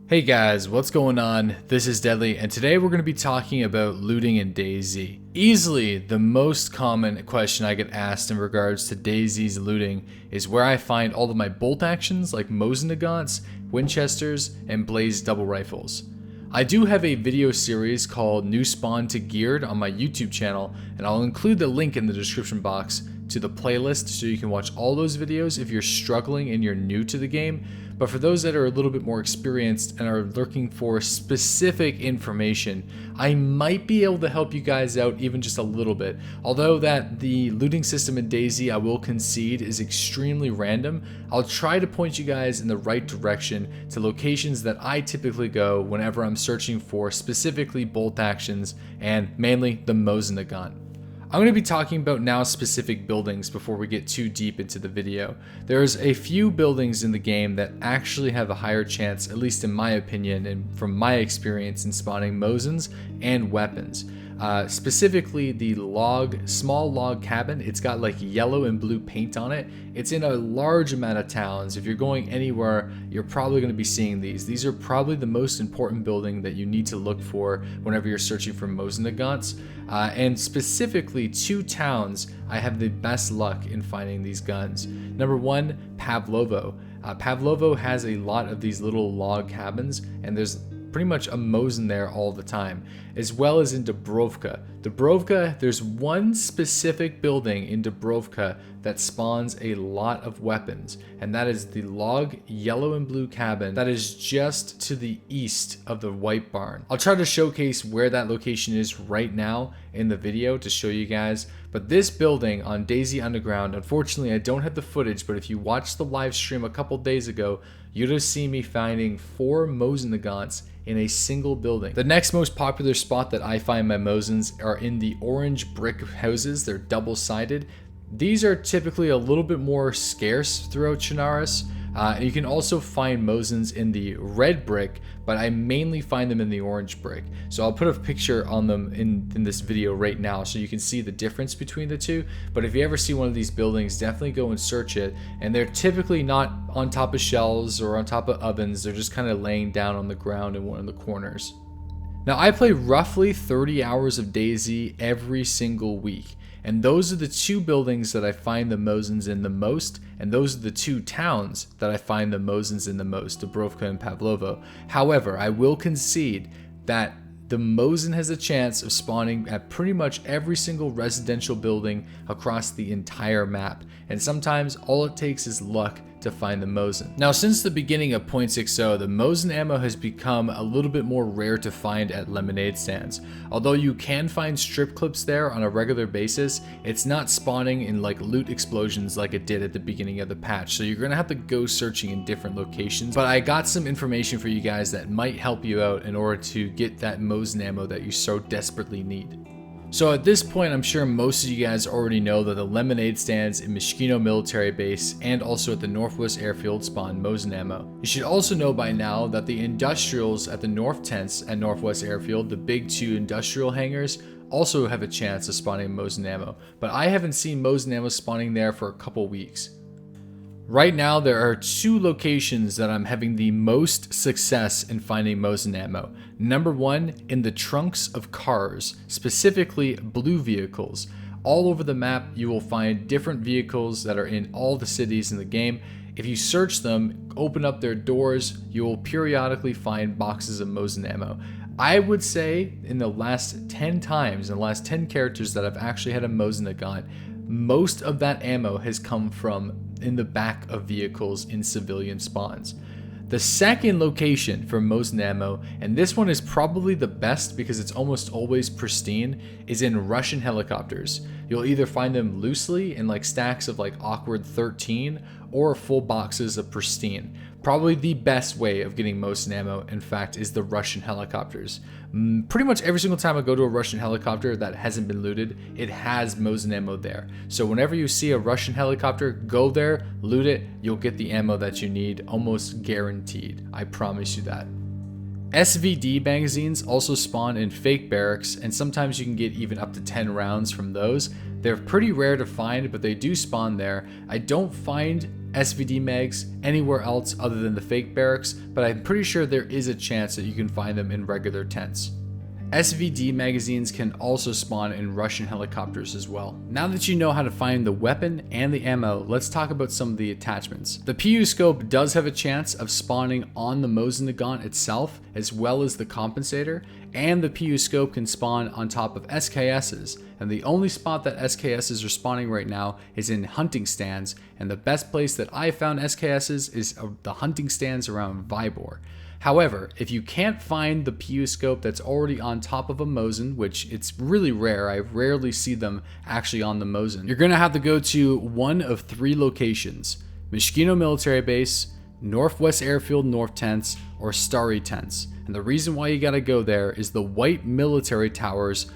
Hey guys, what's going on? This is Deadly, and today we're going to be talking about looting in DayZ. Easily the most common question I get asked in regards to DayZ's looting is where I find all of my bolt actions like Mosin Nagants, Winchesters, and Blaze double rifles. I do have a video series called New Spawn to Geared on my YouTube channel, and I'll include the link in the description box to the playlist so you can watch all those videos if you're struggling and you're new to the game. But for those that are a little bit more experienced and are looking for specific information, I might be able to help you guys out even just a little bit. Although that the looting system in DayZ, I will concede, is extremely random, I'll try to point you guys in the right direction to locations that I typically go whenever I'm searching for specifically bolt actions and mainly the Mosin gun. I'm going to be talking about now specific buildings before we get too deep into the video. There's a few buildings in the game that actually have a higher chance, at least in my opinion and from my experience in spawning Mosins and weapons. Specifically the small log cabin. It's got like yellow and blue paint on it. It's in a large amount of towns. If you're going anywhere, you're probably going to be seeing these. These are probably the most important building that you need to look for whenever you're searching for Mosin Nagants. And specifically two towns I have the best luck in finding these guns. Number one, Pavlovo. Pavlovo has a lot of these little log cabins, and there's pretty much a Mosin there all the time, as well as in Dubrovka. Dubrovka, there's one specific building in Dubrovka that spawns a lot of weapons, and that is the log yellow and blue cabin that is just to the east of the white barn. I'll try to showcase where that location is right now in the video to show you guys, but this building on DayZ Underground, unfortunately I don't have the footage, but if you watched the live stream a couple days ago, you'd have seen me finding 4 Mosin Nagants in a single building. The next most popular spot that I find my Mosins are in the orange brick houses. They're double-sided. These are typically a little bit more scarce throughout Chernarus. You can also find Mosins in the red brick, but I mainly find them in the orange brick. So I'll put a picture on them in this video right now so you can see the difference between the two. But if you ever see one of these buildings, definitely go and search it. And they're typically not on top of shelves or on top of ovens. They're just kind of laying down on the ground in one of the corners. Now I play roughly 30 hours of DayZ every single week. And those are the two buildings that I find the Mosins in the most, and those are the two towns that I find the Mosins in the most, Dubrovka and Pavlovo. However, I will concede that the Mosin has a chance of spawning at pretty much every single residential building across the entire map, and sometimes all it takes is luck to find the Mosin. Now, since the beginning of 0.60, the Mosin ammo has become a little bit more rare to find at lemonade stands. Although you can find strip clips there on a regular basis, it's not spawning in like loot explosions like it did at the beginning of the patch, so you're gonna have to go searching in different locations. But I got some information for you guys that might help you out in order to get that Mosin ammo that you so desperately need. So at this point, I'm sure most of you guys already know that the lemonade stands in Mishkino Military Base and also at the Northwest Airfield spawn Mosin ammo. You should also know by now that the industrials at the North Tents at Northwest Airfield, the big 2 industrial hangars, also have a chance of spawning Mosin ammo, but I haven't seen Mosin ammo spawning there for a couple weeks. Right now, there are 2 locations that I'm having the most success in finding Mosin ammo. Number 1, in the trunks of cars, specifically blue vehicles. All over the map, you will find different vehicles that are in all the cities in the game. If you search them, open up their doors, you will periodically find boxes of Mosin ammo. I would say in the last 10 times, in the last 10 characters that I've actually had a Mosin Nagant, most of that ammo has come from in the back of vehicles in civilian spawns. The second location for Mosin ammo, and this one is probably the best because it's almost always pristine, is in Russian helicopters. You'll either find them loosely in like stacks of like awkward 13 or full boxes of pristine. Probably the best way of getting Mosin ammo, in fact, is the Russian helicopters. Pretty much every single time I go to a Russian helicopter that hasn't been looted, it has Mosin ammo there. So whenever you see a Russian helicopter, go there, loot it, you'll get the ammo that you need, almost guaranteed. I promise you that. SVD magazines also spawn in fake barracks, and sometimes you can get even up to 10 rounds from those. They're pretty rare to find, but they do spawn there. I don't find SVD mags anywhere else other than the fake barracks, but I'm pretty sure there is a chance that you can find them in regular tents. SVD magazines can also spawn in Russian helicopters as well. Now that you know how to find the weapon and the ammo, let's talk about some of the attachments. The PU scope does have a chance of spawning on the Mosin Nagant itself, as well as the Compensator, and the PU scope can spawn on top of SKSs, and the only spot that SKSs are spawning right now is in hunting stands, and the best place that I found SKSs is the hunting stands around Vybor. However, if you can't find the PU scope that's already on top of a Mosin, which it's really rare, I rarely see them actually on the Mosin, you're gonna have to go to one of 3 locations: Mishkino Military Base, Northwest Airfield North Tents, or Starry Tents. And the reason why you gotta go there is the white military towers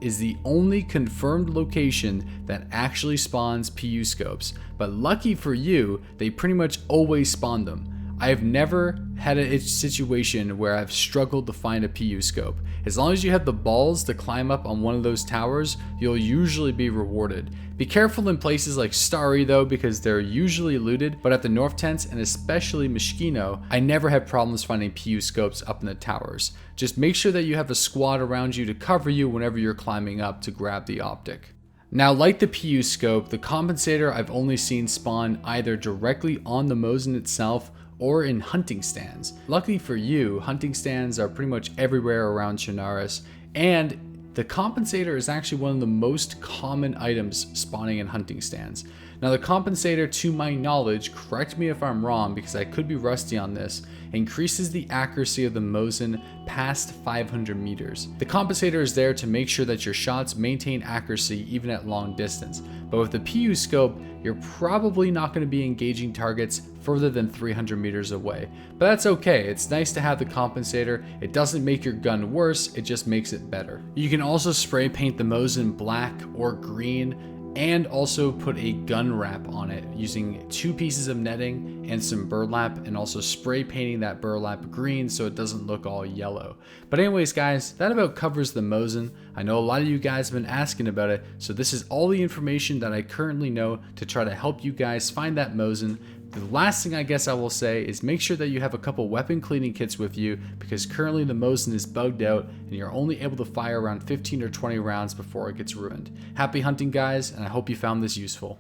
is the only confirmed location that actually spawns PU scopes. But lucky for you, they pretty much always spawn them. I have never had a situation where I've struggled to find a PU scope. As long as you have the balls to climb up on one of those towers, you'll usually be rewarded. Be careful in places like Starry though, because they're usually looted, but at the North Tents and especially Mishkino, I never had problems finding PU scopes up in the towers. Just make sure that you have a squad around you to cover you whenever you're climbing up to grab the optic. Now, like the PU scope, the Compensator I've only seen spawn either directly on the Mosin itself or in hunting stands. Luckily for you, hunting stands are pretty much everywhere around Chernarus, and the Compensator is actually one of the most common items spawning in hunting stands. Now the Compensator, to my knowledge, correct me if I'm wrong because I could be rusty on this, increases the accuracy of the Mosin past 500 meters. The Compensator is there to make sure that your shots maintain accuracy even at long distance. But with the PU scope, you're probably not going to be engaging targets further than 300 meters away. But that's okay, it's nice to have the Compensator. It doesn't make your gun worse, it just makes it better. You can also spray paint the Mosin black or green, and also put a gun wrap on it using 2 pieces of netting and some burlap, and also spray painting that burlap green so it doesn't look all yellow. But anyways guys, that about covers the Mosin. I know a lot of you guys have been asking about it, so this is all the information that I currently know to try to help you guys find that Mosin. The last thing I guess I will say is make sure that you have a couple weapon cleaning kits with you, because currently the Mosin is bugged out and you're only able to fire around 15 or 20 rounds before it gets ruined. Happy hunting guys, and I hope you found this useful.